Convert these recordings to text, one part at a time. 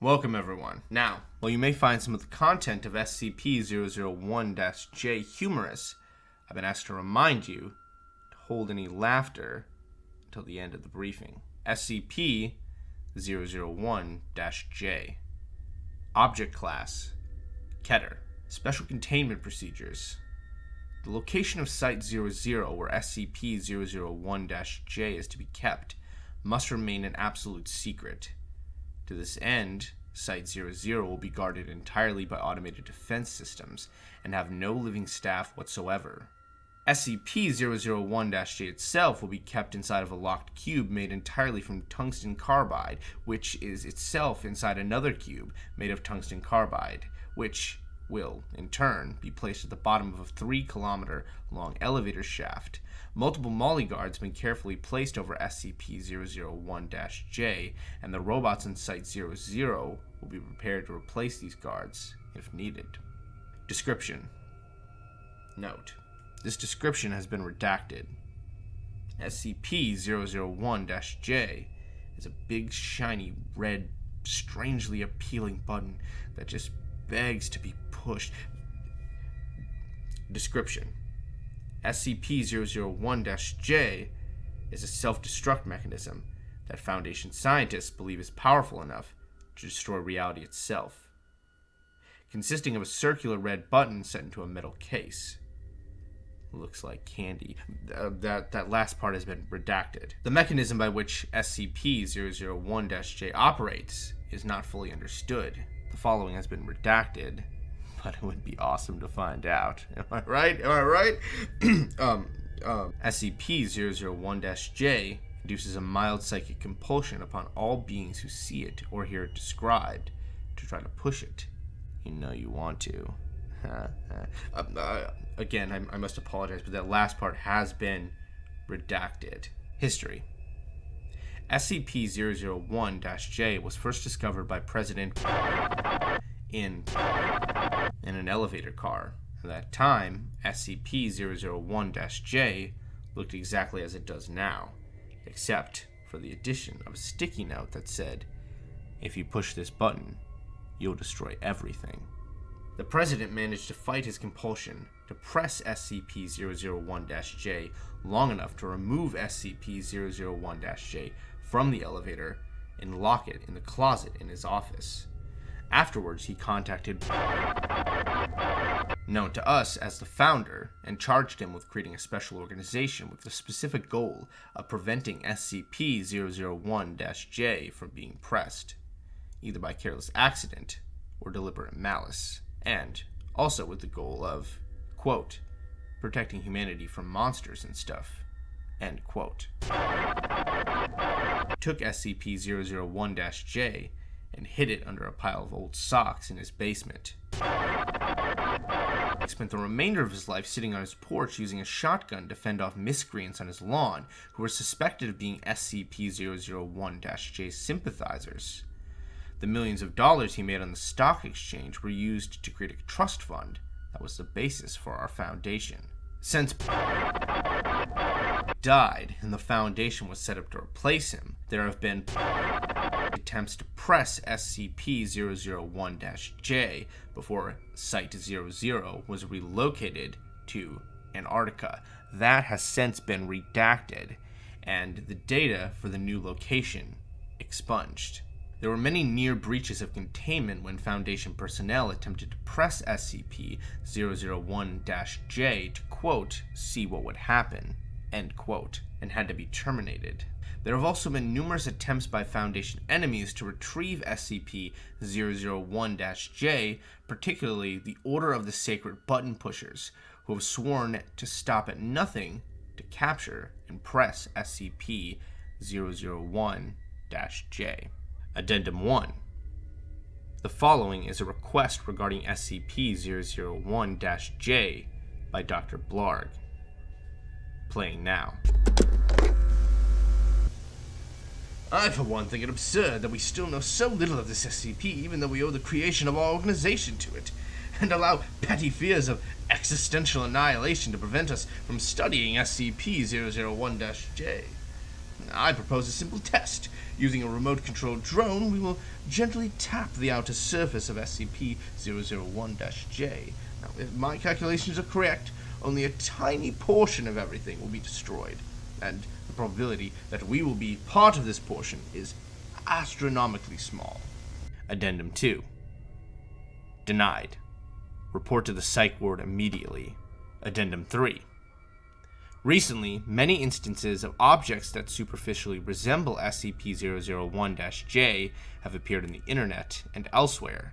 Welcome everyone. Now, while you may find some of the content of SCP-001-J humorous, I've been asked to remind you to hold any laughter until the end of the briefing. SCP-001-J. Object Class: Keter. Special Containment Procedures. The location of Site-00, where SCP-001-J is to be kept, must remain an absolute secret. To this end, Site-00 will be guarded entirely by automated defense systems and have no living staff whatsoever. SCP-001-J itself will be kept inside of a locked cube made entirely from tungsten carbide, which is itself inside another cube made of tungsten carbide, which will, in turn, be placed at the bottom of a 3-kilometer-long elevator shaft. Multiple molly guards have been carefully placed over SCP-001-J, and the robots in Site-00 will be prepared to replace these guards if needed. Description. Note: this description has been redacted. SCP-001-J is a big, shiny, red, strangely appealing button that just begs to be pushed. Description: SCP-001-J is a self-destruct mechanism that Foundation scientists believe is powerful enough to destroy reality itself, consisting of a circular red button set into a metal case. Looks like candy. That last part has been redacted. The mechanism by which SCP-001-J operates is not fully understood. The following has been redacted, but it would be awesome to find out. Am I right? SCP-001-J induces a mild psychic compulsion upon all beings who see it or hear it described to try to push it. You know you want to. Again, I must apologize, but that last part has been redacted. History. SCP-001-J was first discovered by President in an elevator car. At that time, SCP-001-J looked exactly as it does now, except for the addition of a sticky note that said, "If you push this button, you'll destroy everything." The President managed to fight his compulsion to press SCP-001-J long enough to remove SCP-001-J from the elevator and lock it in the closet in his office. Afterwards, he contacted known to us as the Founder and charged him with creating a special organization with the specific goal of preventing SCP-001-J from being pressed, either by careless accident or deliberate malice, and also with the goal of, quote, protecting humanity from monsters and stuff, end quote. Took SCP-001-J and hid it under a pile of old socks in his basement. He spent the remainder of his life sitting on his porch using a shotgun to fend off miscreants on his lawn who were suspected of being SCP-001-J sympathizers. The millions of dollars he made on the stock exchange were used to create a trust fund that was the basis for our Foundation. Since died and the Foundation was set up to replace him, there have been attempts to press SCP-001-J before Site-00 was relocated to Antarctica. That has since been redacted, and the data for the new location expunged. There were many near breaches of containment when Foundation personnel attempted to press SCP-001-J to, quote, see what would happen, end quote, and had to be terminated. There have also been numerous attempts by Foundation enemies to retrieve SCP-001-J, particularly the Order of the Sacred Button Pushers, who have sworn to stop at nothing to capture and press SCP-001-J. Addendum 1. The following is a request regarding SCP-001-J by Dr. Blarg. Playing now. I, for one, think it absurd that we still know so little of this SCP, even though we owe the creation of our organization to it, and allow petty fears of existential annihilation to prevent us from studying SCP-001-J. I propose a simple test. Using a remote-controlled drone, we will gently tap the outer surface of SCP-001-J. Now, if my calculations are correct, only a tiny portion of everything will be destroyed, and the probability that we will be part of this portion is astronomically small. Addendum 2. Denied. Report to the psych ward immediately. Addendum 3. Recently, many instances of objects that superficially resemble SCP-001-J have appeared on the internet and elsewhere.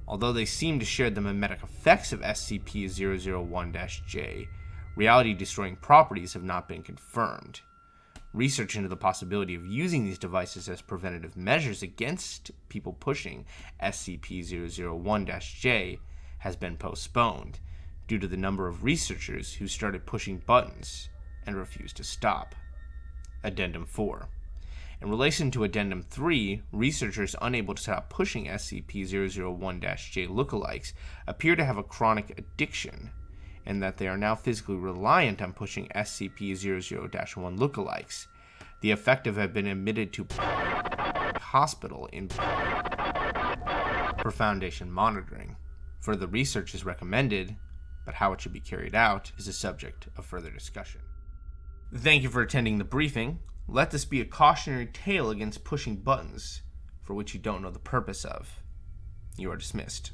Although they seem to share the mimetic effects of SCP-001-J, reality-destroying properties have not been confirmed. Research into the possibility of using these devices as preventative measures against people pushing SCP-001-J has been postponed due to the number of researchers who started pushing buttons and refused to stop. Addendum 4. In relation to Addendum 3, researchers unable to stop pushing SCP-001-J lookalikes appear to have a chronic addiction, and that they are now physically reliant on pushing SCP-00-1 lookalikes. The affected have been admitted to hospital for Foundation monitoring. Further research is recommended, but how it should be carried out is a subject of further discussion. Thank you for attending the briefing. Let this be a cautionary tale against pushing buttons for which you don't know the purpose of. You are dismissed.